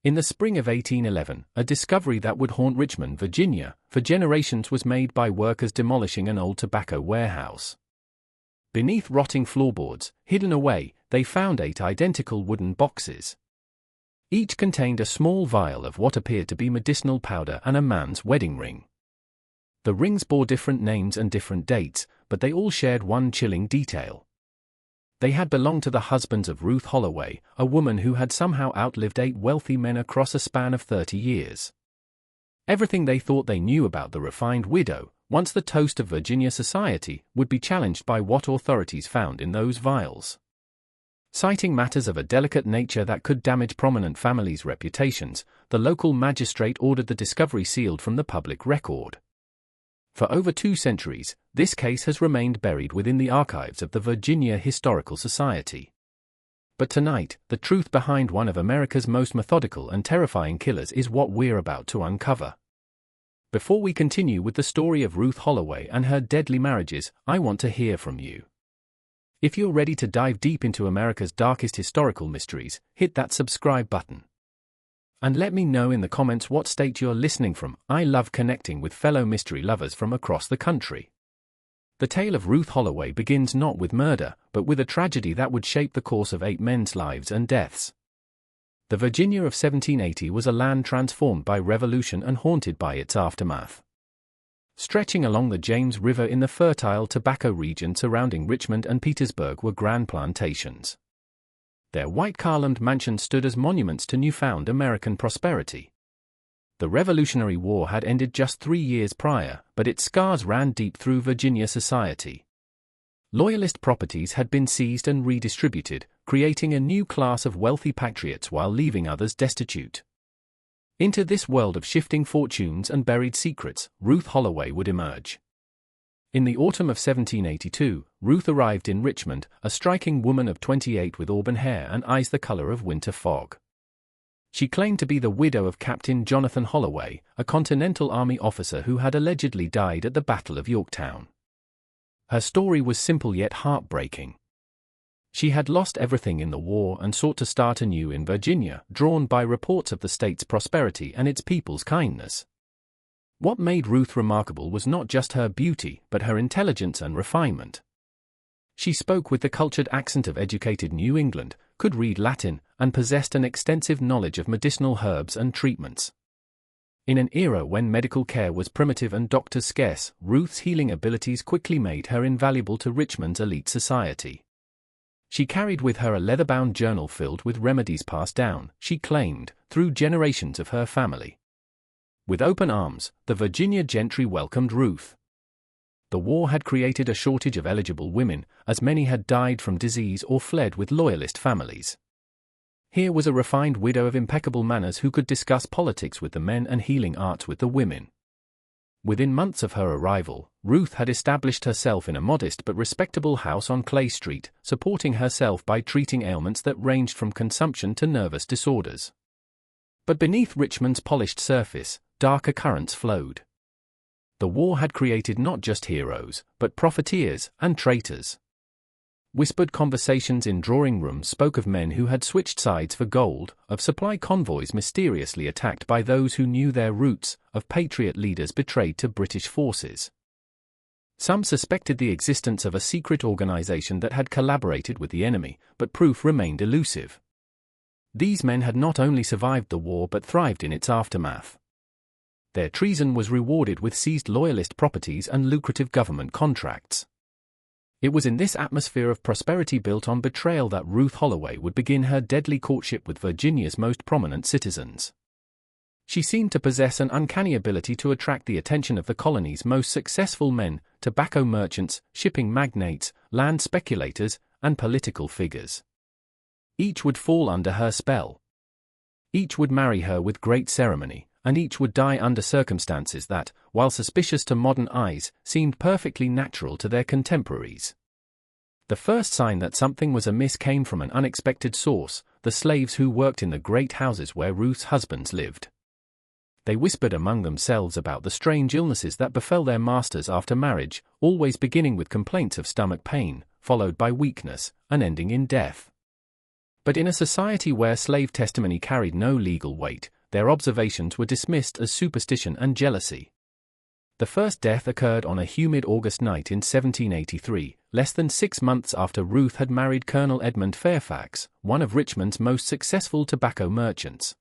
In the spring of 1811, a discovery that would haunt Richmond, Virginia, for generations was made by workers demolishing an old tobacco warehouse. Beneath rotting floorboards, hidden away, they found 8 identical wooden boxes. Each contained a small vial of what appeared to be medicinal powder and a man's wedding ring. The rings bore different names and different dates, but they all shared one chilling detail. They had belonged to the husbands of Ruth Holloway, a woman who had somehow outlived 8 wealthy men across a span of 30 years. Everything they thought they knew about the refined widow, once the toast of Virginia society, would be challenged by what authorities found in those vials. Citing matters of a delicate nature that could damage prominent families' reputations, the local magistrate ordered the discovery sealed from the public record. For over 2 centuries, this case has remained buried within the archives of the Virginia Historical Society. But tonight, the truth behind one of America's most methodical and terrifying killers is what we're about to uncover. Before we continue with the story of Ruth Holloway and her deadly marriages, I want to hear from you. If you're ready to dive deep into America's darkest historical mysteries, hit that subscribe button. And let me know in the comments what state you're listening from. I love connecting with fellow mystery lovers from across the country. The tale of Ruth Holloway begins not with murder, but with a tragedy that would shape the course of 8 men's lives and deaths. The Virginia of 1780 was a land transformed by revolution and haunted by its aftermath. Stretching along the James River in the fertile tobacco region surrounding Richmond and Petersburg were grand plantations. Their white columned mansions stood as monuments to newfound American prosperity. The Revolutionary War had ended just 3 years prior, but its scars ran deep through Virginia society. Loyalist properties had been seized and redistributed, creating a new class of wealthy patriots while leaving others destitute. Into this world of shifting fortunes and buried secrets, Ruth Holloway would emerge. In the autumn of 1782, Ruth arrived in Richmond, a striking woman of 28 with auburn hair and eyes the color of winter fog. She claimed to be the widow of Captain Jonathan Holloway, a Continental Army officer who had allegedly died at the Battle of Yorktown. Her story was simple yet heartbreaking. She had lost everything in the war and sought to start anew in Virginia, drawn by reports of the state's prosperity and its people's kindness. What made Ruth remarkable was not just her beauty, but her intelligence and refinement. She spoke with the cultured accent of educated New England, could read Latin, and possessed an extensive knowledge of medicinal herbs and treatments. In an era when medical care was primitive and doctors scarce, Ruth's healing abilities quickly made her invaluable to Richmond's elite society. She carried with her a leather-bound journal filled with remedies passed down, she claimed, through generations of her family. With open arms, the Virginia gentry welcomed Ruth. The war had created a shortage of eligible women, as many had died from disease or fled with loyalist families. Here was a refined widow of impeccable manners who could discuss politics with the men and healing arts with the women. Within months of her arrival, Ruth had established herself in a modest but respectable house on Clay Street, supporting herself by treating ailments that ranged from consumption to nervous disorders. But beneath Richmond's polished surface, darker currents flowed. The war had created not just heroes, but profiteers and traitors. Whispered conversations in drawing rooms spoke of men who had switched sides for gold, of supply convoys mysteriously attacked by those who knew their roots, of patriot leaders betrayed to British forces. Some suspected the existence of a secret organization that had collaborated with the enemy, but proof remained elusive. These men had not only survived the war but thrived in its aftermath. Their treason was rewarded with seized loyalist properties and lucrative government contracts. It was in this atmosphere of prosperity built on betrayal that Ruth Holloway would begin her deadly courtship with Virginia's most prominent citizens. She seemed to possess an uncanny ability to attract the attention of the colony's most successful men, tobacco merchants, shipping magnates, land speculators, and political figures. Each would fall under her spell. Each would marry her with great ceremony, and each would die under circumstances that, while suspicious to modern eyes, seemed perfectly natural to their contemporaries. The first sign that something was amiss came from an unexpected source, the slaves who worked in the great houses where Ruth's husbands lived. They whispered among themselves about the strange illnesses that befell their masters after marriage, always beginning with complaints of stomach pain, followed by weakness, and ending in death. But in a society where slave testimony carried no legal weight, their observations were dismissed as superstition and jealousy. The first death occurred on a humid August night in 1783, less than 6 months after Ruth had married Colonel Edmund Fairfax, one of Richmond's most successful tobacco merchants.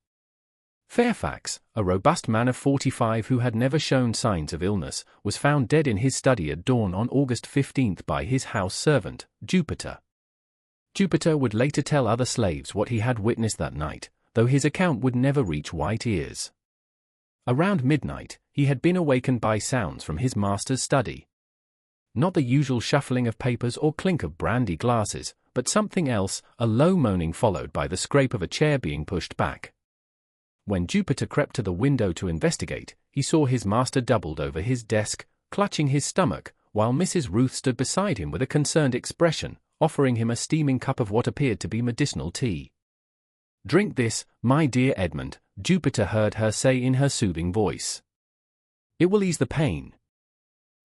Fairfax, a robust man of 45 who had never shown signs of illness, was found dead in his study at dawn on August 15 by his house servant, Jupiter. Jupiter would later tell other slaves what he had witnessed that night, though his account would never reach white ears. Around midnight, he had been awakened by sounds from his master's study. Not the usual shuffling of papers or clink of brandy glasses, but something else, a low moaning followed by the scrape of a chair being pushed back. When Jupiter crept to the window to investigate, he saw his master doubled over his desk, clutching his stomach, while Mrs. Ruth stood beside him with a concerned expression, offering him a steaming cup of what appeared to be medicinal tea. "Drink this, my dear Edmund," Jupiter heard her say in her soothing voice. "It will ease the pain.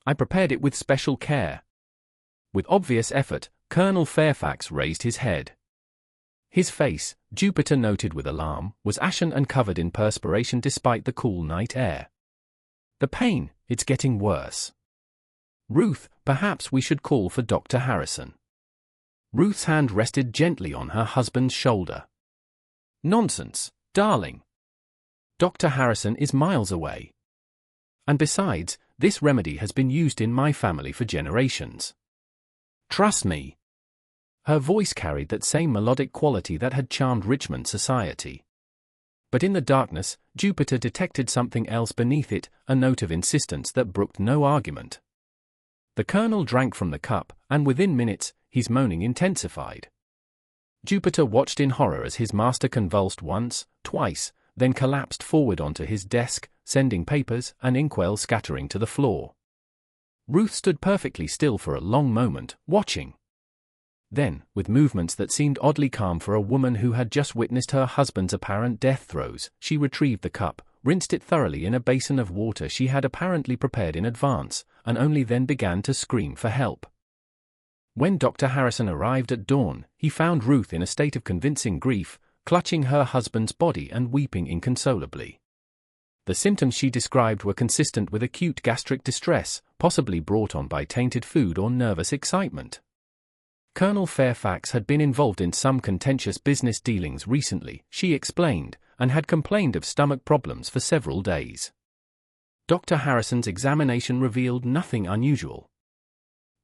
I prepared it with special care." With obvious effort, Colonel Fairfax raised his head. His face, Jupiter noted with alarm, was ashen and covered in perspiration despite the cool night air. "The pain, it's getting worse. Ruth, perhaps we should call for Dr. Harrison." Ruth's hand rested gently on her husband's shoulder. "Nonsense, darling. Dr. Harrison is miles away. And besides, this remedy has been used in my family for generations. Trust me." Her voice carried that same melodic quality that had charmed Richmond society. But in the darkness, Jupiter detected something else beneath it, a note of insistence that brooked no argument. The colonel drank from the cup, and within minutes, his moaning intensified. Jupiter watched in horror as his master convulsed once, twice, then collapsed forward onto his desk, sending papers and inkwell scattering to the floor. Ruth stood perfectly still for a long moment, watching. Then, with movements that seemed oddly calm for a woman who had just witnessed her husband's apparent death throes, she retrieved the cup, rinsed it thoroughly in a basin of water she had apparently prepared in advance, and only then began to scream for help. When Dr. Harrison arrived at dawn, he found Ruth in a state of convincing grief, clutching her husband's body and weeping inconsolably. The symptoms she described were consistent with acute gastric distress, possibly brought on by tainted food or nervous excitement. Colonel Fairfax had been involved in some contentious business dealings recently, she explained, and had complained of stomach problems for several days. Dr. Harrison's examination revealed nothing unusual.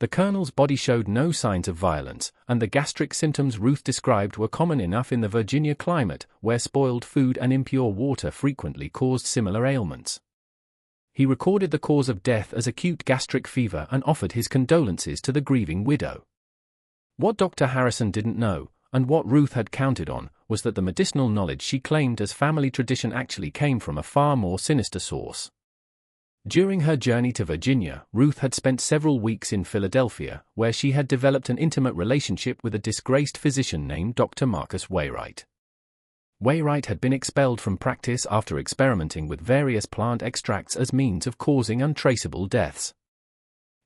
The colonel's body showed no signs of violence, and the gastric symptoms Ruth described were common enough in the Virginia climate, where spoiled food and impure water frequently caused similar ailments. He recorded the cause of death as acute gastric fever and offered his condolences to the grieving widow. What Dr. Harrison didn't know, and what Ruth had counted on, was that the medicinal knowledge she claimed as family tradition actually came from a far more sinister source. During her journey to Virginia, Ruth had spent several weeks in Philadelphia, where she had developed an intimate relationship with a disgraced physician named Dr. Marcus Wainwright. Wainwright had been expelled from practice after experimenting with various plant extracts as means of causing untraceable deaths.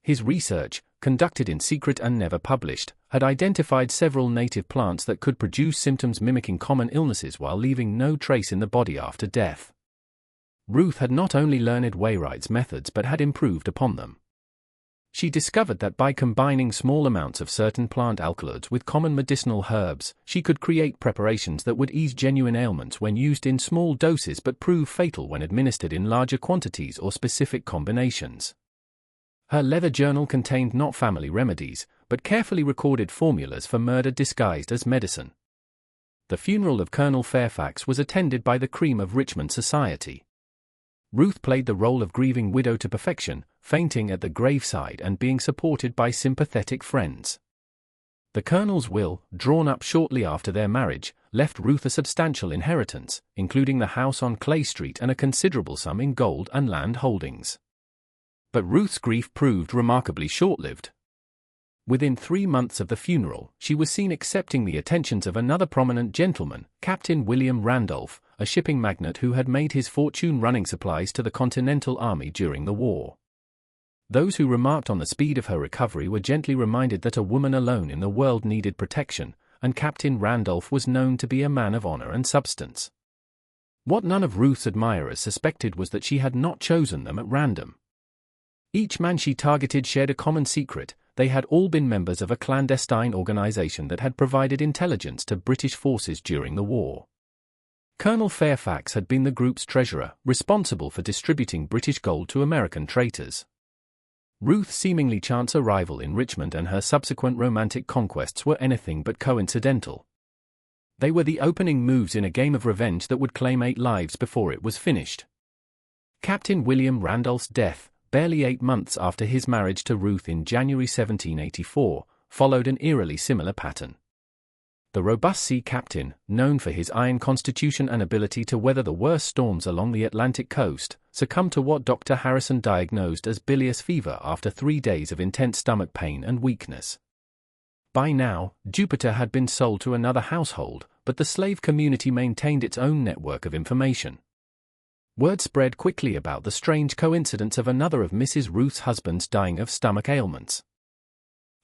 His research, conducted in secret and never published, had identified several native plants that could produce symptoms mimicking common illnesses while leaving no trace in the body after death. Ruth had not only learned Wainwright's methods but had improved upon them. She discovered that by combining small amounts of certain plant alkaloids with common medicinal herbs, she could create preparations that would ease genuine ailments when used in small doses but prove fatal when administered in larger quantities or specific combinations. Her leather journal contained not family remedies, but carefully recorded formulas for murder disguised as medicine. The funeral of Colonel Fairfax was attended by the cream of Richmond society. Ruth played the role of grieving widow to perfection, fainting at the graveside and being supported by sympathetic friends. The colonel's will, drawn up shortly after their marriage, left Ruth a substantial inheritance, including the house on Clay Street and a considerable sum in gold and land holdings. But Ruth's grief proved remarkably short-lived. Within 3 months of the funeral, she was seen accepting the attentions of another prominent gentleman, Captain William Randolph, a shipping magnate who had made his fortune running supplies to the Continental Army during the war. Those who remarked on the speed of her recovery were gently reminded that a woman alone in the world needed protection, and Captain Randolph was known to be a man of honor and substance. What none of Ruth's admirers suspected was that she had not chosen them at random. Each man she targeted shared a common secret: they had all been members of a clandestine organization that had provided intelligence to British forces during the war. Colonel Fairfax had been the group's treasurer, responsible for distributing British gold to American traitors. Ruth's seemingly chance arrival in Richmond and her subsequent romantic conquests were anything but coincidental. They were the opening moves in a game of revenge that would claim 8 lives before it was finished. Captain William Randolph's death, barely 8 months after his marriage to Ruth in January 1784, followed an eerily similar pattern. The robust sea captain, known for his iron constitution and ability to weather the worst storms along the Atlantic coast, succumbed to what Dr. Harrison diagnosed as bilious fever after 3 days of intense stomach pain and weakness. By now, Jupiter had been sold to another household, but the slave community maintained its own network of information. Word spread quickly about the strange coincidence of another of Mrs. Ruth's husbands dying of stomach ailments.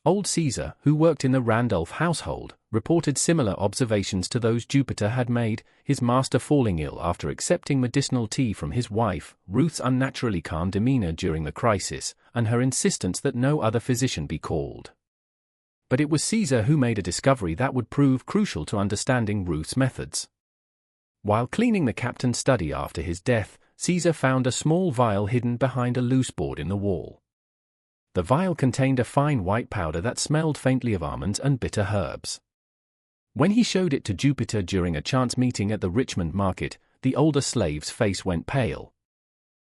Old Caesar, who worked in the Randolph household, reported similar observations to those Jupiter had made, his master falling ill after accepting medicinal tea from his wife, Ruth's unnaturally calm demeanor during the crisis, and her insistence that no other physician be called. But it was Caesar who made a discovery that would prove crucial to understanding Ruth's methods. While cleaning the captain's study after his death, Caesar found a small vial hidden behind a loose board in the wall. The vial contained a fine white powder that smelled faintly of almonds and bitter herbs. When he showed it to Jupiter during a chance meeting at the Richmond market, the older slave's face went pale.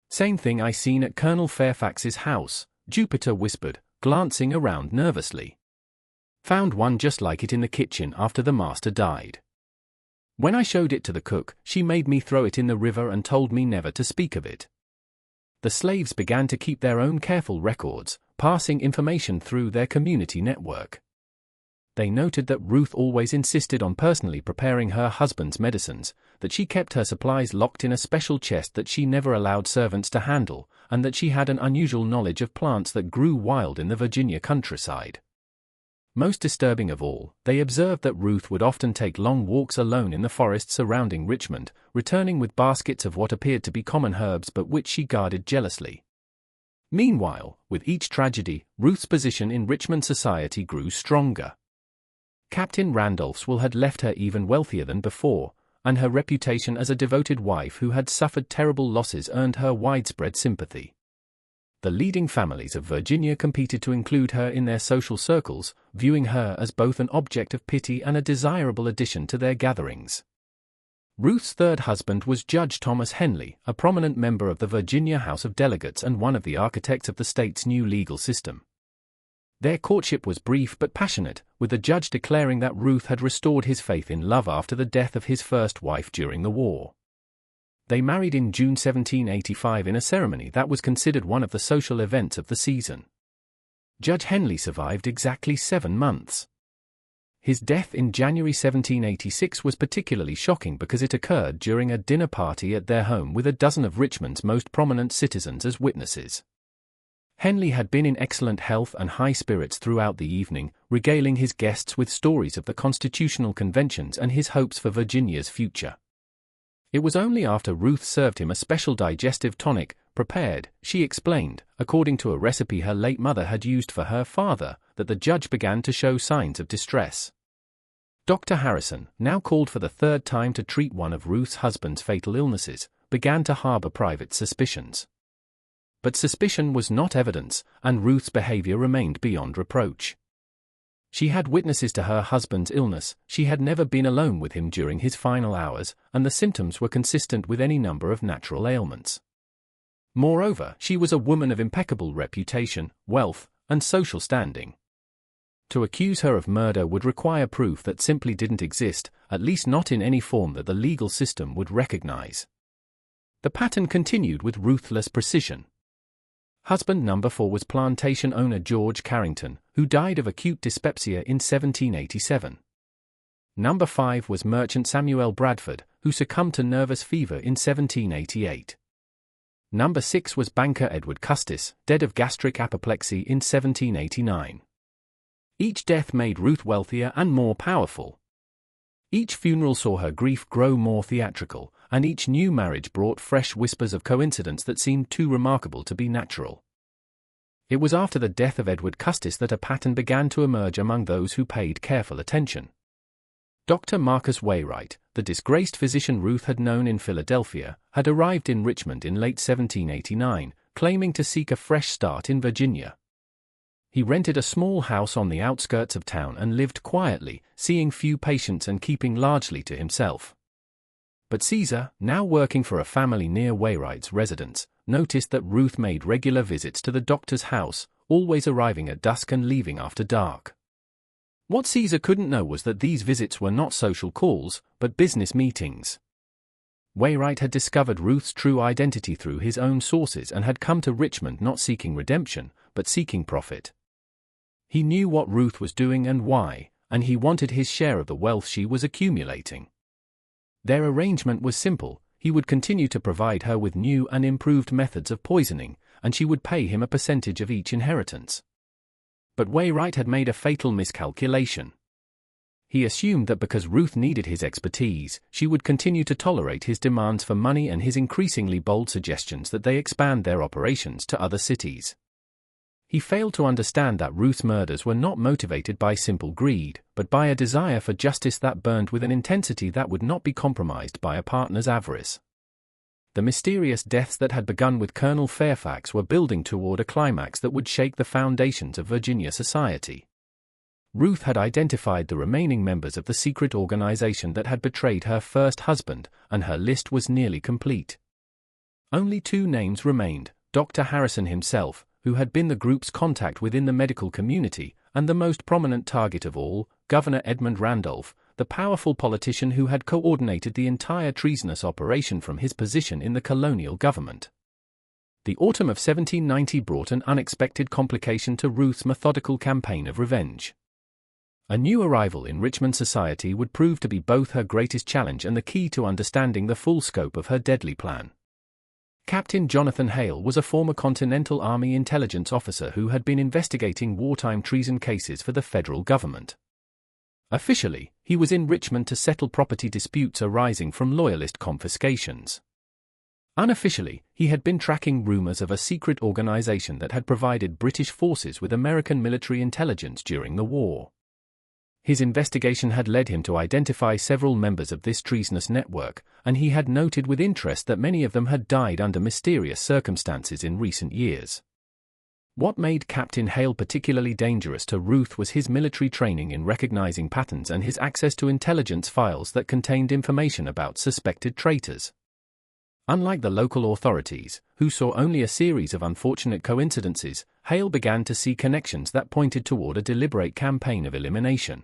"Same thing I seen at Colonel Fairfax's house," Jupiter whispered, glancing around nervously. "Found one just like it in the kitchen after the master died. When I showed it to the cook, she made me throw it in the river and told me never to speak of it." The slaves began to keep their own careful records, passing information through their community network. They noted that Ruth always insisted on personally preparing her husband's medicines, that she kept her supplies locked in a special chest that she never allowed servants to handle, and that she had an unusual knowledge of plants that grew wild in the Virginia countryside. Most disturbing of all, they observed that Ruth would often take long walks alone in the forest surrounding Richmond, returning with baskets of what appeared to be common herbs but which she guarded jealously. Meanwhile, with each tragedy, Ruth's position in Richmond society grew stronger. Captain Randolph's will had left her even wealthier than before, and her reputation as a devoted wife who had suffered terrible losses earned her widespread sympathy. The leading families of Virginia competed to include her in their social circles, viewing her as both an object of pity and a desirable addition to their gatherings. Ruth's third husband was Judge Thomas Henley, a prominent member of the Virginia House of Delegates and one of the architects of the state's new legal system. Their courtship was brief but passionate, with the judge declaring that Ruth had restored his faith in love after the death of his first wife during the war. They married in June 1785 in a ceremony that was considered one of the social events of the season. Judge Henley survived exactly 7 months. His death in January 1786 was particularly shocking because it occurred during a dinner party at their home with a dozen of Richmond's most prominent citizens as witnesses. Henley had been in excellent health and high spirits throughout the evening, regaling his guests with stories of the constitutional conventions and his hopes for Virginia's future. It was only after Ruth served him a special digestive tonic, prepared, she explained, according to a recipe her late mother had used for her father, that the judge began to show signs of distress. Dr. Harrison, now called for the 3rd time to treat one of Ruth's husband's fatal illnesses, began to harbor private suspicions. But suspicion was not evidence, and Ruth's behavior remained beyond reproach. She had witnesses to her husband's illness, she had never been alone with him during his final hours, and the symptoms were consistent with any number of natural ailments. Moreover, she was a woman of impeccable reputation, wealth, and social standing. To accuse her of murder would require proof that simply didn't exist, at least not in any form that the legal system would recognize. The pattern continued with ruthless precision. Husband number 4 was plantation owner George Carrington, who died of acute dyspepsia in 1787. Number 5 was merchant Samuel Bradford, who succumbed to nervous fever in 1788. Number 6 was banker Edward Custis, dead of gastric apoplexy in 1789. Each death made Ruth wealthier and more powerful. Each funeral saw her grief grow more theatrical, and each new marriage brought fresh whispers of coincidence that seemed too remarkable to be natural. It was after the death of Edward Custis that a pattern began to emerge among those who paid careful attention. Dr. Marcus Wainwright, the disgraced physician Ruth had known in Philadelphia, had arrived in Richmond in late 1789, claiming to seek a fresh start in Virginia. He rented a small house on the outskirts of town and lived quietly, seeing few patients and keeping largely to himself. But Caesar, now working for a family near Wainwright's residence, noticed that Ruth made regular visits to the doctor's house, always arriving at dusk and leaving after dark. What Caesar couldn't know was that these visits were not social calls, but business meetings. Wainwright had discovered Ruth's true identity through his own sources and had come to Richmond not seeking redemption, but seeking profit. He knew what Ruth was doing and why, and he wanted his share of the wealth she was accumulating. Their arrangement was simple: he would continue to provide her with new and improved methods of poisoning, and she would pay him a percentage of each inheritance. But Wainwright had made a fatal miscalculation. He assumed that because Ruth needed his expertise, she would continue to tolerate his demands for money and his increasingly bold suggestions that they expand their operations to other cities. He failed to understand that Ruth's murders were not motivated by simple greed, but by a desire for justice that burned with an intensity that would not be compromised by a partner's avarice. The mysterious deaths that had begun with Colonel Fairfax were building toward a climax that would shake the foundations of Virginia society. Ruth had identified the remaining members of the secret organization that had betrayed her first husband, and her list was nearly complete. Only two names remained: Dr. Harrison himself, who had been the group's contact within the medical community, and the most prominent target of all, Governor Edmund Randolph, the powerful politician who had coordinated the entire treasonous operation from his position in the colonial government. The autumn of 1790 brought an unexpected complication to Ruth's methodical campaign of revenge. A new arrival in Richmond society would prove to be both her greatest challenge and the key to understanding the full scope of her deadly plan. Captain Jonathan Hale was a former Continental Army intelligence officer who had been investigating wartime treason cases for the federal government. Officially, he was in Richmond to settle property disputes arising from Loyalist confiscations. Unofficially, he had been tracking rumors of a secret organization that had provided British forces with American military intelligence during the war. His investigation had led him to identify several members of this treasonous network, and he had noted with interest that many of them had died under mysterious circumstances in recent years. What made Captain Hale particularly dangerous to Ruth was his military training in recognizing patterns and his access to intelligence files that contained information about suspected traitors. Unlike the local authorities, who saw only a series of unfortunate coincidences, Hale began to see connections that pointed toward a deliberate campaign of elimination.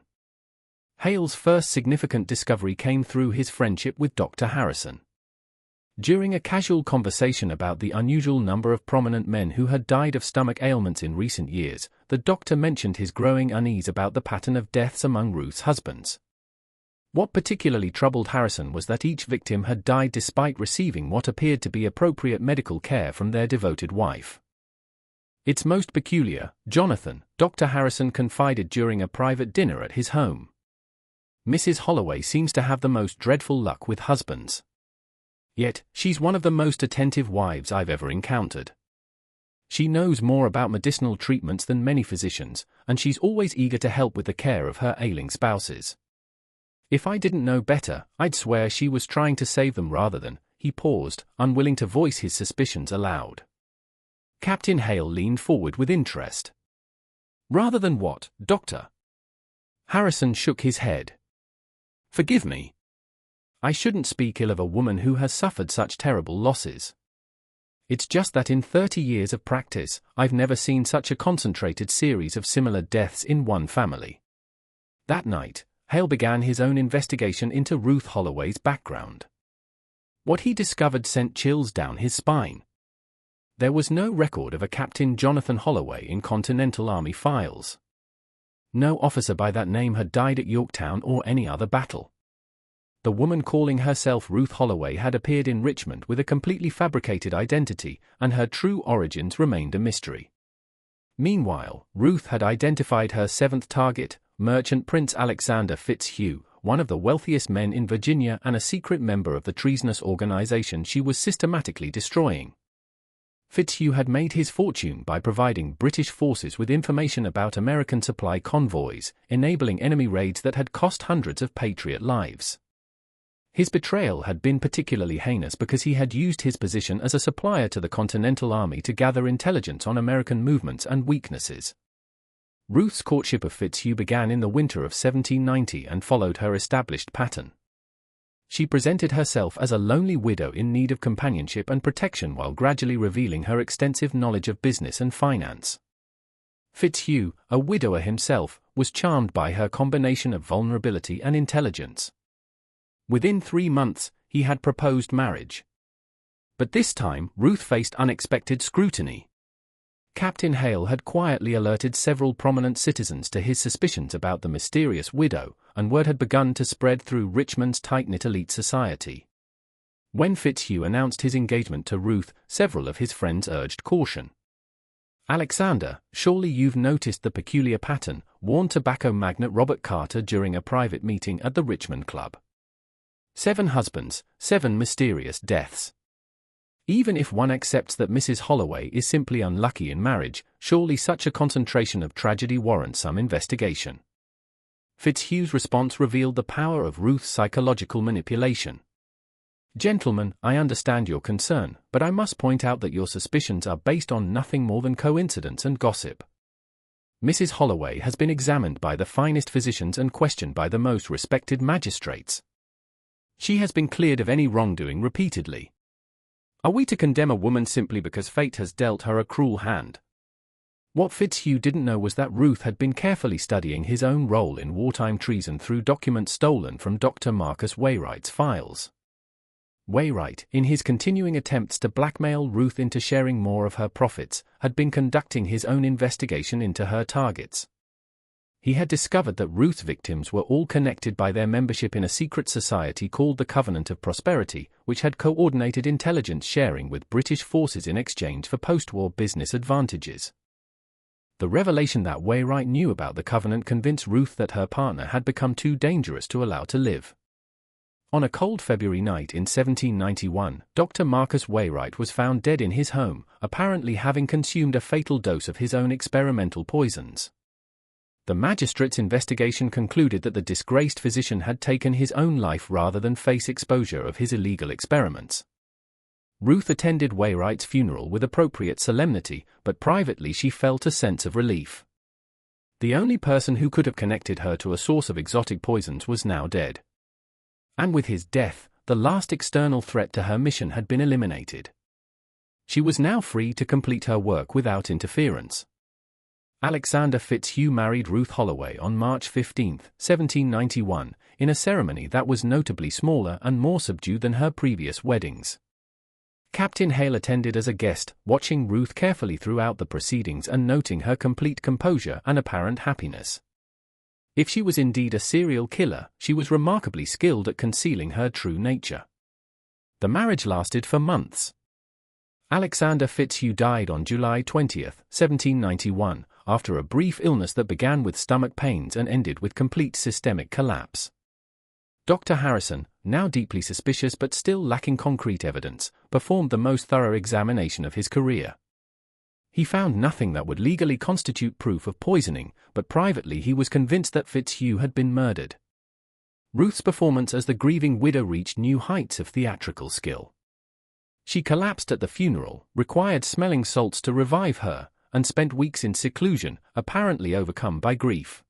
Hale's first significant discovery came through his friendship with Dr. Harrison. During a casual conversation about the unusual number of prominent men who had died of stomach ailments in recent years, the doctor mentioned his growing unease about the pattern of deaths among Ruth's husbands. What particularly troubled Harrison was that each victim had died despite receiving what appeared to be appropriate medical care from their devoted wife. "It's most peculiar, Jonathan," Dr. Harrison confided during a private dinner at his home. "Mrs. Holloway seems to have the most dreadful luck with husbands. Yet, she's one of the most attentive wives I've ever encountered. She knows more about medicinal treatments than many physicians, and she's always eager to help with the care of her ailing spouses. If I didn't know better, I'd swear she was trying to save them rather than..." He paused, unwilling to voice his suspicions aloud. Captain Hale leaned forward with interest. "Rather than what, Doctor?" Harrison shook his head. "Forgive me. I shouldn't speak ill of a woman who has suffered such terrible losses. It's just that in 30 years of practice, I've never seen such a concentrated series of similar deaths in one family." That night, Hale began his own investigation into Ruth Holloway's background. What he discovered sent chills down his spine. There was no record of a Captain Jonathan Holloway in Continental Army files. No officer by that name had died at Yorktown or any other battle. The woman calling herself Ruth Holloway had appeared in Richmond with a completely fabricated identity, and her true origins remained a mystery. Meanwhile, Ruth had identified her seventh target, merchant Prince Alexander Fitzhugh, one of the wealthiest men in Virginia and a secret member of the treasonous organization she was systematically destroying. Fitzhugh had made his fortune by providing British forces with information about American supply convoys, enabling enemy raids that had cost hundreds of Patriot lives. His betrayal had been particularly heinous because he had used his position as a supplier to the Continental Army to gather intelligence on American movements and weaknesses. Ruth's courtship of Fitzhugh began in the winter of 1790 and followed her established pattern. She presented herself as a lonely widow in need of companionship and protection while gradually revealing her extensive knowledge of business and finance. Fitzhugh, a widower himself, was charmed by her combination of vulnerability and intelligence. Within 3 months, he had proposed marriage. But this time, Ruth faced unexpected scrutiny. Captain Hale had quietly alerted several prominent citizens to his suspicions about the mysterious widow, and word had begun to spread through Richmond's tight-knit elite society. When Fitzhugh announced his engagement to Ruth, several of his friends urged caution. "Alexander, surely you've noticed the peculiar pattern," warned tobacco magnate Robert Carter during a private meeting at the Richmond Club. 7 husbands, 7 mysterious deaths. Even if one accepts that Mrs. Holloway is simply unlucky in marriage, surely such a concentration of tragedy warrants some investigation. Fitzhugh's response revealed the power of Ruth's psychological manipulation. "Gentlemen, I understand your concern, but I must point out that your suspicions are based on nothing more than coincidence and gossip. Mrs. Holloway has been examined by the finest physicians and questioned by the most respected magistrates. She has been cleared of any wrongdoing repeatedly. Are we to condemn a woman simply because fate has dealt her a cruel hand?" What Fitzhugh didn't know was that Ruth had been carefully studying his own role in wartime treason through documents stolen from Dr. Marcus Wainwright's files. Wainwright, in his continuing attempts to blackmail Ruth into sharing more of her profits, had been conducting his own investigation into her targets. He had discovered that Ruth's victims were all connected by their membership in a secret society called the Covenant of Prosperity, which had coordinated intelligence sharing with British forces in exchange for post-war business advantages. The revelation that Wainwright knew about the Covenant convinced Ruth that her partner had become too dangerous to allow to live. On a cold February night in 1791, Dr. Marcus Wainwright was found dead in his home, apparently having consumed a fatal dose of his own experimental poisons. The magistrate's investigation concluded that the disgraced physician had taken his own life rather than face exposure of his illegal experiments. Ruth attended Wainwright's funeral with appropriate solemnity, but privately she felt a sense of relief. The only person who could have connected her to a source of exotic poisons was now dead. And with his death, the last external threat to her mission had been eliminated. She was now free to complete her work without interference. Alexander Fitzhugh married Ruth Holloway on March 15, 1791, in a ceremony that was notably smaller and more subdued than her previous weddings. Captain Hale attended as a guest, watching Ruth carefully throughout the proceedings and noting her complete composure and apparent happiness. If she was indeed a serial killer, she was remarkably skilled at concealing her true nature. The marriage lasted for months. Alexander Fitzhugh died on July 20, 1791, after a brief illness that began with stomach pains and ended with complete systemic collapse. Dr. Harrison, now deeply suspicious but still lacking concrete evidence, performed the most thorough examination of his career. He found nothing that would legally constitute proof of poisoning, but privately he was convinced that Fitzhugh had been murdered. Ruth's performance as the grieving widow reached new heights of theatrical skill. She collapsed at the funeral, required smelling salts to revive her, and spent weeks in seclusion, apparently overcome by grief.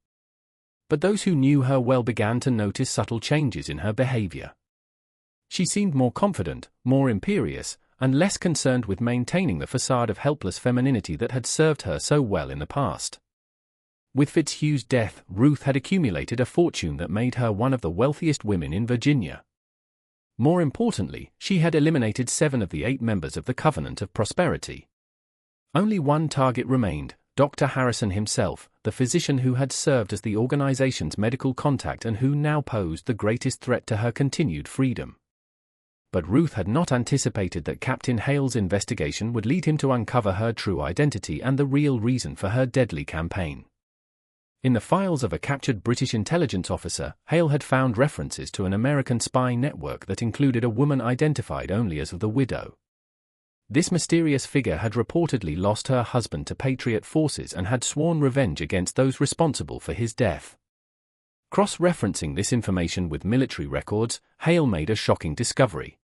But those who knew her well began to notice subtle changes in her behavior. She seemed more confident, more imperious, and less concerned with maintaining the facade of helpless femininity that had served her so well in the past. With Fitzhugh's death, Ruth had accumulated a fortune that made her one of the wealthiest women in Virginia. More importantly, she had eliminated 7 of the 8 members of the Covenant of Prosperity. Only one target remained, Dr. Harrison himself, the physician who had served as the organization's medical contact and who now posed the greatest threat to her continued freedom. But Ruth had not anticipated that Captain Hale's investigation would lead him to uncover her true identity and the real reason for her deadly campaign. In the files of a captured British intelligence officer, Hale had found references to an American spy network that included a woman identified only as the widow. This mysterious figure had reportedly lost her husband to Patriot forces and had sworn revenge against those responsible for his death. Cross-referencing this information with military records, Hale made a shocking discovery.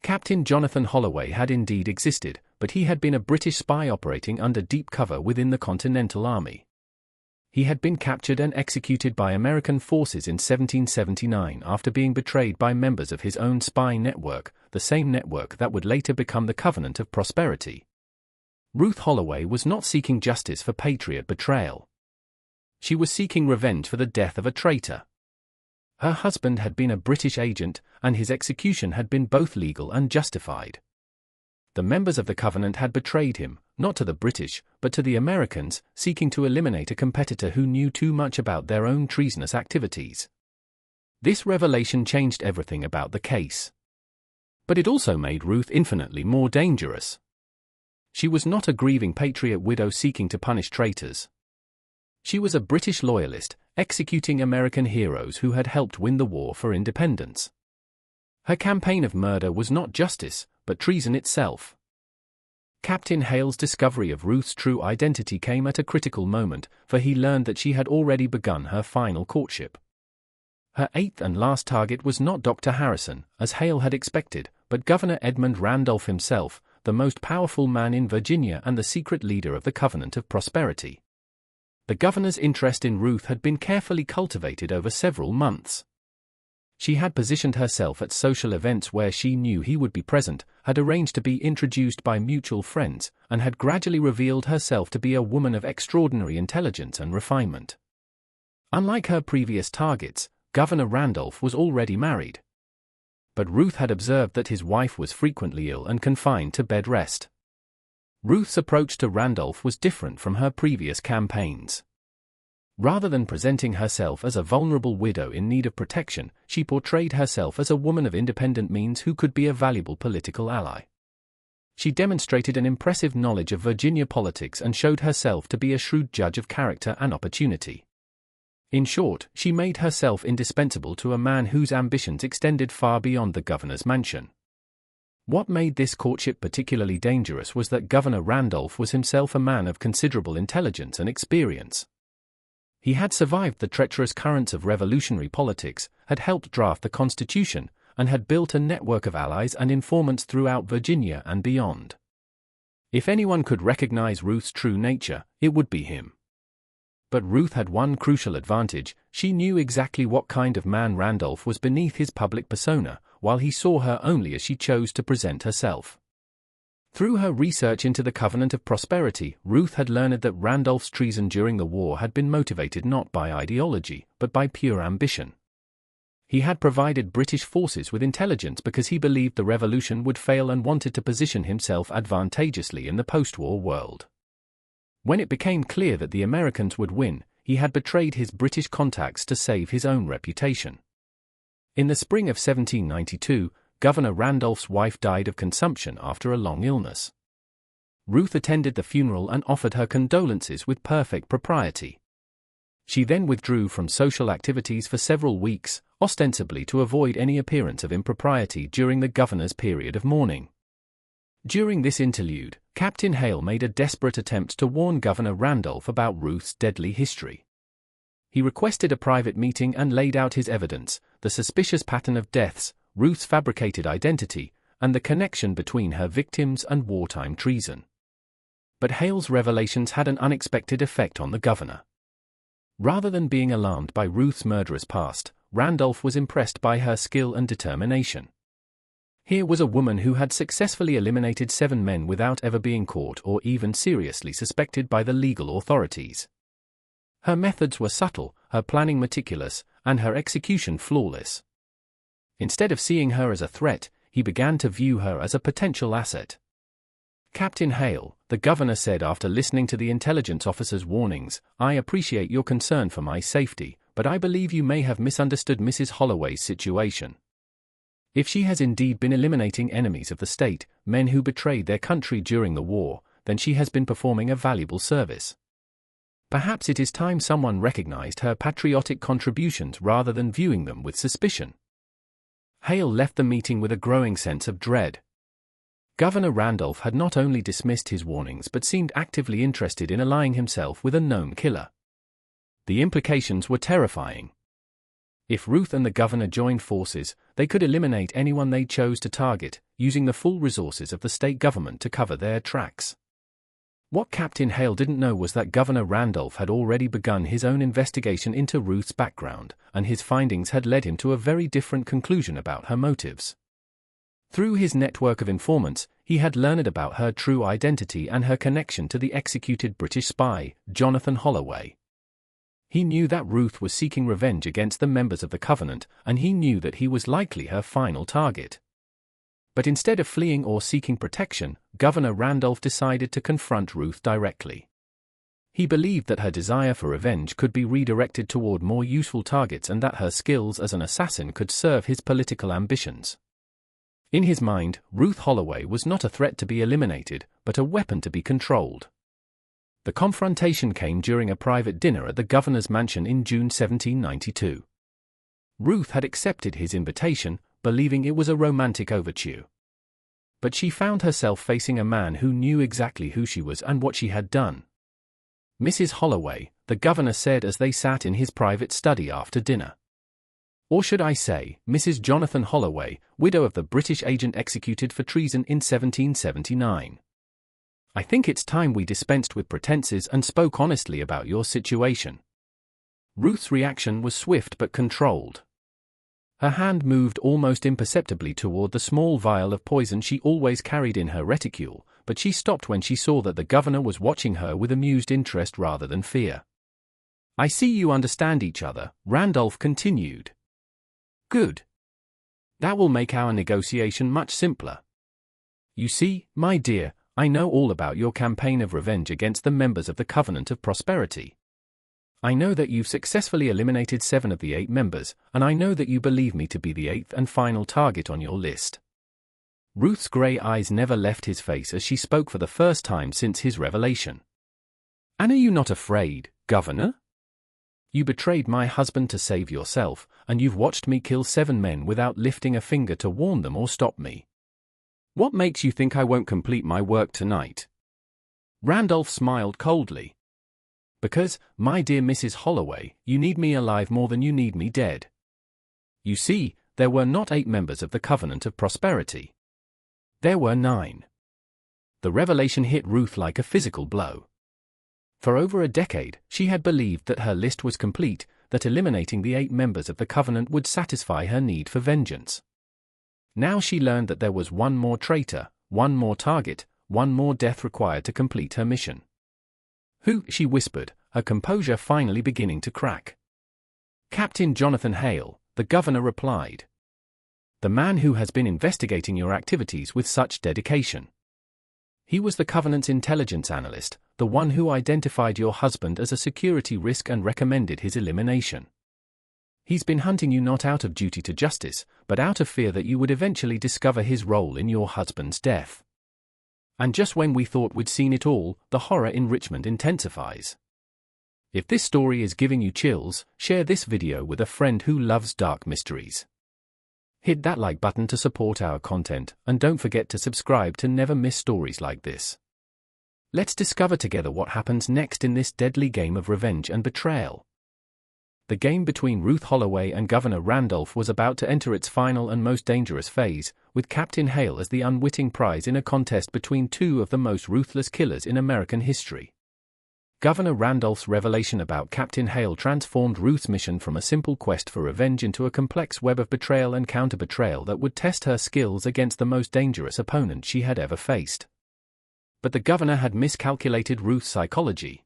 Captain Jonathan Holloway had indeed existed, but he had been a British spy operating under deep cover within the Continental Army. He had been captured and executed by American forces in 1779 after being betrayed by members of his own spy network, the same network that would later become the Covenant of Prosperity. Ruth Holloway was not seeking justice for Patriot betrayal. She was seeking revenge for the death of a traitor. Her husband had been a British agent, and his execution had been both legal and justified. The members of the Covenant had betrayed him, not to the British, but to the Americans, seeking to eliminate a competitor who knew too much about their own treasonous activities. This revelation changed everything about the case. But it also made Ruth infinitely more dangerous. She was not a grieving Patriot widow seeking to punish traitors. She was a British loyalist, executing American heroes who had helped win the war for independence. Her campaign of murder was not justice, but treason itself. Captain Hale's discovery of Ruth's true identity came at a critical moment, for he learned that she had already begun her final courtship. Her eighth and last target was not Dr. Harrison, as Hale had expected, but Governor Edmund Randolph himself, the most powerful man in Virginia and the secret leader of the Covenant of Prosperity. The governor's interest in Ruth had been carefully cultivated over several months. She had positioned herself at social events where she knew he would be present, had arranged to be introduced by mutual friends, and had gradually revealed herself to be a woman of extraordinary intelligence and refinement. Unlike her previous targets, Governor Randolph was already married. But Ruth had observed that his wife was frequently ill and confined to bed rest. Ruth's approach to Randolph was different from her previous campaigns. Rather than presenting herself as a vulnerable widow in need of protection, she portrayed herself as a woman of independent means who could be a valuable political ally. She demonstrated an impressive knowledge of Virginia politics and showed herself to be a shrewd judge of character and opportunity. In short, she made herself indispensable to a man whose ambitions extended far beyond the governor's mansion. What made this courtship particularly dangerous was that Governor Randolph was himself a man of considerable intelligence and experience. He had survived the treacherous currents of revolutionary politics, had helped draft the Constitution, and had built a network of allies and informants throughout Virginia and beyond. If anyone could recognize Ruth's true nature, it would be him. But Ruth had one crucial advantage: she knew exactly what kind of man Randolph was beneath his public persona, while he saw her only as she chose to present herself. Through her research into the Covenant of Prosperity, Ruth had learned that Randolph's treason during the war had been motivated not by ideology, but by pure ambition. He had provided British forces with intelligence because he believed the revolution would fail and wanted to position himself advantageously in the post-war world. When it became clear that the Americans would win, he had betrayed his British contacts to save his own reputation. In the spring of 1792, Governor Randolph's wife died of consumption after a long illness. Ruth attended the funeral and offered her condolences with perfect propriety. She then withdrew from social activities for several weeks, ostensibly to avoid any appearance of impropriety during the governor's period of mourning. During this interlude, Captain Hale made a desperate attempt to warn Governor Randolph about Ruth's deadly history. He requested a private meeting and laid out his evidence: the suspicious pattern of deaths, Ruth's fabricated identity, and the connection between her victims and wartime treason. But Hale's revelations had an unexpected effect on the governor. Rather than being alarmed by Ruth's murderous past, Randolph was impressed by her skill and determination. Here was a woman who had successfully eliminated 7 men without ever being caught or even seriously suspected by the legal authorities. Her methods were subtle, her planning meticulous, and her execution flawless. Instead of seeing her as a threat, he began to view her as a potential asset. "Captain Hale," the governor said after listening to the intelligence officer's warnings, "I appreciate your concern for my safety, but I believe you may have misunderstood Mrs. Holloway's situation. If she has indeed been eliminating enemies of the state, men who betrayed their country during the war, then she has been performing a valuable service. Perhaps it is time someone recognized her patriotic contributions rather than viewing them with suspicion. Hale left the meeting with a growing sense of dread. Governor Randolph had not only dismissed his warnings but seemed actively interested in allying himself with a known killer. The implications were terrifying. If Ruth and the governor joined forces, they could eliminate anyone they chose to target, using the full resources of the state government to cover their tracks. What Captain Hale didn't know was that Governor Randolph had already begun his own investigation into Ruth's background, and his findings had led him to a very different conclusion about her motives. Through his network of informants, he had learned about her true identity and her connection to the executed British spy, Jonathan Holloway. He knew that Ruth was seeking revenge against the members of the Covenant, and he knew that he was likely her final target. But instead of fleeing or seeking protection, Governor Randolph decided to confront Ruth directly. He believed that her desire for revenge could be redirected toward more useful targets and that her skills as an assassin could serve his political ambitions. In his mind, Ruth Holloway was not a threat to be eliminated, but a weapon to be controlled. The confrontation came during a private dinner at the governor's mansion in June 1792. Ruth had accepted his invitation, believing it was a romantic overture. But she found herself facing a man who knew exactly who she was and what she had done. "Mrs. Holloway," the governor said as they sat in his private study after dinner. "Or should I say, Mrs. Jonathan Holloway, widow of the British agent executed for treason in 1779. I think it's time we dispensed with pretenses and spoke honestly about your situation." Ruth's reaction was swift but controlled. Her hand moved almost imperceptibly toward the small vial of poison she always carried in her reticule, but she stopped when she saw that the governor was watching her with amused interest rather than fear. "I see you understand each other," Randolph continued. "Good. That will make our negotiation much simpler. You see, my dear, I know all about your campaign of revenge against the members of the Covenant of Prosperity. I know that you've successfully eliminated 7 of the 8 members, and I know that you believe me to be the 8th and final target on your list." Ruth's grey eyes never left his face as she spoke for the first time since his revelation. "And are you not afraid, Governor? You betrayed my husband to save yourself, and you've watched me kill 7 men without lifting a finger to warn them or stop me. What makes you think I won't complete my work tonight?" Randolph smiled coldly. "Because, my dear Mrs. Holloway, you need me alive more than you need me dead. You see, there were not 8 members of the Covenant of Prosperity. There were 9. The revelation hit Ruth like a physical blow. For over a decade, she had believed that her list was complete, that eliminating the 8 members of the Covenant would satisfy her need for vengeance. Now she learned that there was one more traitor, one more target, one more death required to complete her mission. "Who?" she whispered, her composure finally beginning to crack. "Captain Jonathan Hale," the governor replied. "The man who has been investigating your activities with such dedication. He was the Covenant's intelligence analyst, the one who identified your husband as a security risk and recommended his elimination. He's been hunting you not out of duty to justice, but out of fear that you would eventually discover his role in your husband's death. And just when we thought we'd seen it all, the horror in Richmond intensifies. If this story is giving you chills, share this video with a friend who loves dark mysteries. Hit that like button to support our content, and don't forget to subscribe to never miss stories like this. Let's discover together what happens next in this deadly game of revenge and betrayal. The game between Ruth Holloway and Governor Randolph was about to enter its final and most dangerous phase, with Captain Hale as the unwitting prize in a contest between 2 of the most ruthless killers in American history. Governor Randolph's revelation about Captain Hale transformed Ruth's mission from a simple quest for revenge into a complex web of betrayal and counter-betrayal that would test her skills against the most dangerous opponent she had ever faced. But the governor had miscalculated Ruth's psychology.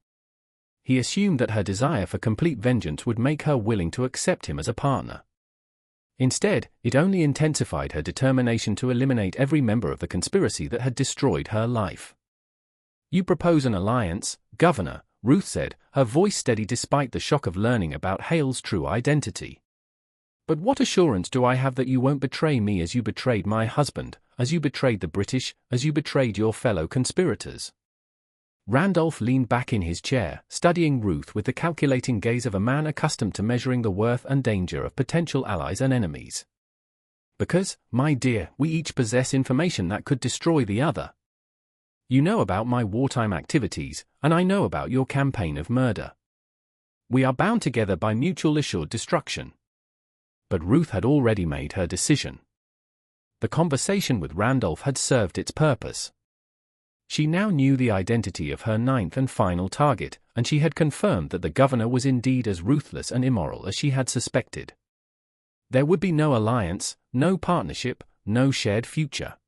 He assumed that her desire for complete vengeance would make her willing to accept him as a partner. Instead, it only intensified her determination to eliminate every member of the conspiracy that had destroyed her life. "You propose an alliance, Governor," Ruth said, her voice steady despite the shock of learning about Hale's true identity. But what assurance do I have that you won't betray me as you betrayed my husband, as you betrayed the British, as you betrayed your fellow conspirators?" Randolph leaned back in his chair, studying Ruth with the calculating gaze of a man accustomed to measuring the worth and danger of potential allies and enemies. "Because, my dear, we each possess information that could destroy the other. You know about my wartime activities, and I know about your campaign of murder. We are bound together by mutual assured destruction." But Ruth had already made her decision. The conversation with Randolph had served its purpose. She now knew the identity of her ninth and final target, and she had confirmed that the governor was indeed as ruthless and immoral as she had suspected. There would be no alliance, no partnership, no shared future.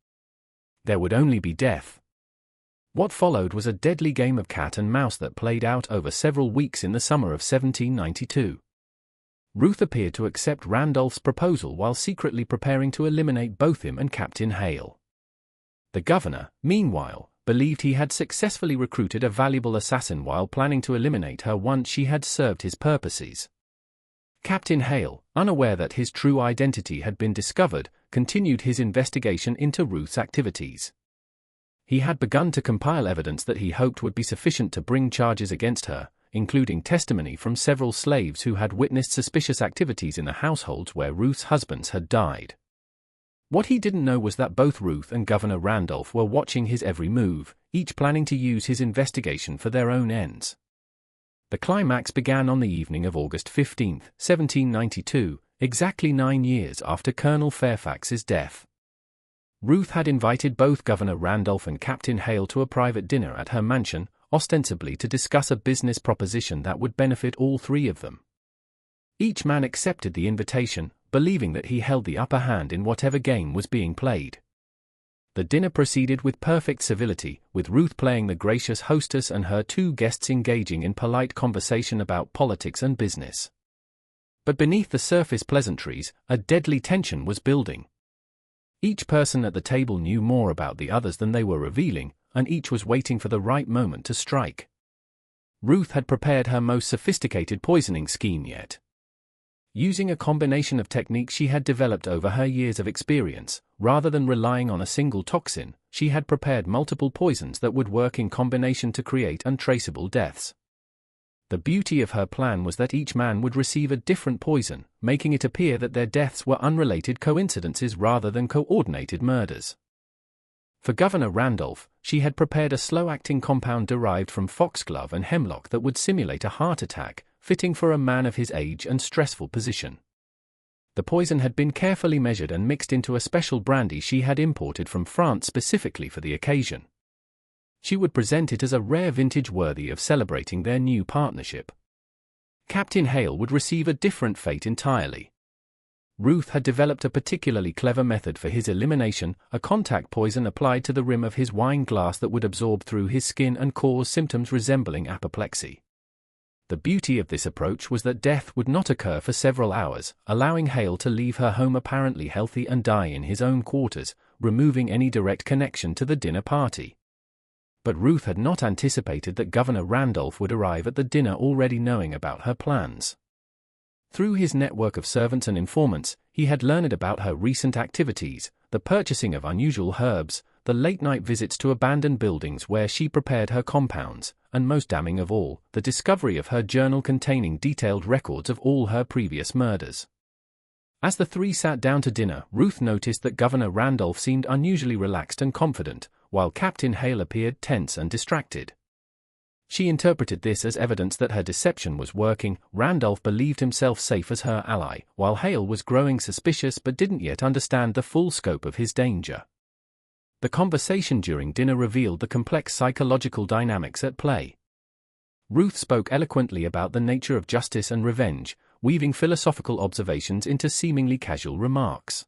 There would only be death. What followed was a deadly game of cat and mouse that played out over several weeks in the summer of 1792. Ruth appeared to accept Randolph's proposal while secretly preparing to eliminate both him and Captain Hale. The governor, meanwhile, believed he had successfully recruited a valuable assassin while planning to eliminate her once she had served his purposes. Captain Hale, unaware that his true identity had been discovered, continued his investigation into Ruth's activities. He had begun to compile evidence that he hoped would be sufficient to bring charges against her, including testimony from several slaves who had witnessed suspicious activities in the households where Ruth's husbands had died. What he didn't know was that both Ruth and Governor Randolph were watching his every move, each planning to use his investigation for their own ends. The climax began on the evening of August 15, 1792, exactly 9 years after Colonel Fairfax's death. Ruth had invited both Governor Randolph and Captain Hale to a private dinner at her mansion, ostensibly to discuss a business proposition that would benefit all three of them. Each man accepted the invitation, believing that he held the upper hand in whatever game was being played. The dinner proceeded with perfect civility, with Ruth playing the gracious hostess and her two guests engaging in polite conversation about politics and business. But beneath the surface pleasantries, a deadly tension was building. Each person at the table knew more about the others than they were revealing, and each was waiting for the right moment to strike. Ruth had prepared her most sophisticated poisoning scheme yet. Using a combination of techniques she had developed over her years of experience, rather than relying on a single toxin, she had prepared multiple poisons that would work in combination to create untraceable deaths. The beauty of her plan was that each man would receive a different poison, making it appear that their deaths were unrelated coincidences rather than coordinated murders. For Governor Randolph, she had prepared a slow-acting compound derived from foxglove and hemlock that would simulate a heart attack, fitting for a man of his age and stressful position. The poison had been carefully measured and mixed into a special brandy she had imported from France specifically for the occasion. She would present it as a rare vintage worthy of celebrating their new partnership. Captain Hale would receive a different fate entirely. Ruth had developed a particularly clever method for his elimination, a contact poison applied to the rim of his wine glass that would absorb through his skin and cause symptoms resembling apoplexy. The beauty of this approach was that death would not occur for several hours, allowing Hale to leave her home apparently healthy and die in his own quarters, removing any direct connection to the dinner party. But Ruth had not anticipated that Governor Randolph would arrive at the dinner already knowing about her plans. Through his network of servants and informants, he had learned about her recent activities, the purchasing of unusual herbs, the late-night visits to abandoned buildings where she prepared her compounds, and most damning of all, the discovery of her journal containing detailed records of all her previous murders. As the three sat down to dinner, Ruth noticed that Governor Randolph seemed unusually relaxed and confident, while Captain Hale appeared tense and distracted. She interpreted this as evidence that her deception was working. Randolph believed himself safe as her ally, while Hale was growing suspicious but didn't yet understand the full scope of his danger. The conversation during dinner revealed the complex psychological dynamics at play. Ruth spoke eloquently about the nature of justice and revenge, weaving philosophical observations into seemingly casual remarks.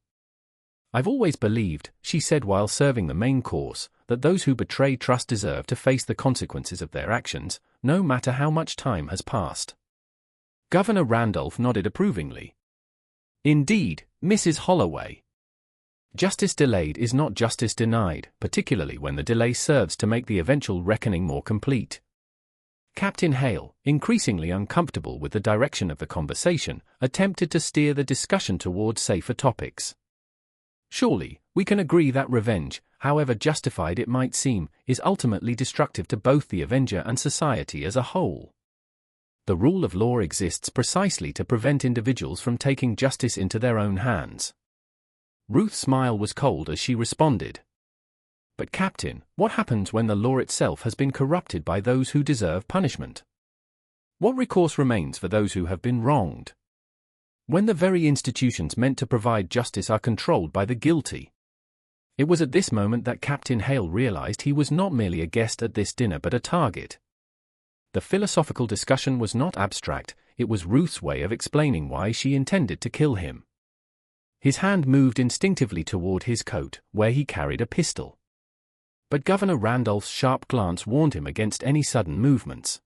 "I've always believed," she said while serving the main course, "that those who betray trust deserve to face the consequences of their actions, no matter how much time has passed." Governor Randolph nodded approvingly. "Indeed, Mrs. Holloway. Justice delayed is not justice denied, particularly when the delay serves to make the eventual reckoning more complete." Captain Hale, increasingly uncomfortable with the direction of the conversation, attempted to steer the discussion towards safer topics. Surely, we can agree that revenge, however justified it might seem, is ultimately destructive to both the avenger and society as a whole. The rule of law exists precisely to prevent individuals from taking justice into their own hands. Ruth's smile was cold as she responded. But Captain, what happens when the law itself has been corrupted by those who deserve punishment? What recourse remains for those who have been wronged? When the very institutions meant to provide justice are controlled by the guilty? It was at this moment that Captain Hale realized he was not merely a guest at this dinner but a target. The philosophical discussion was not abstract, it was Ruth's way of explaining why she intended to kill him. His hand moved instinctively toward his coat, where he carried a pistol. But Governor Randolph's sharp glance warned him against any sudden movements.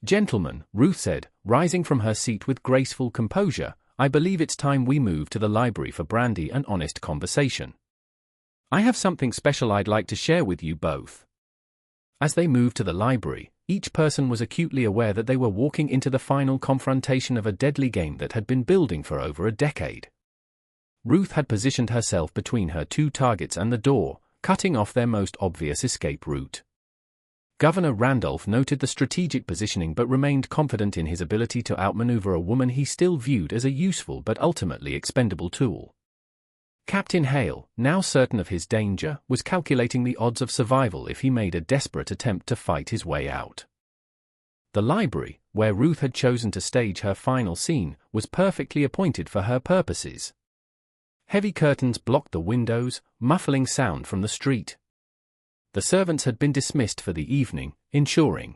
"Gentlemen," Ruth said, rising from her seat with graceful composure, "I believe it's time we move to the library for brandy and honest conversation. I have something special I'd like to share with you both." As they moved to the library, each person was acutely aware that they were walking into the final confrontation of a deadly game that had been building for over a decade. Ruth had positioned herself between her two targets and the door, cutting off their most obvious escape route. Governor Randolph noted the strategic positioning but remained confident in his ability to outmaneuver a woman he still viewed as a useful but ultimately expendable tool. Captain Hale, now certain of his danger, was calculating the odds of survival if he made a desperate attempt to fight his way out. The library, where Ruth had chosen to stage her final scene, was perfectly appointed for her purposes. Heavy curtains blocked the windows, muffling sound from the street. The servants had been dismissed for the evening, ensuring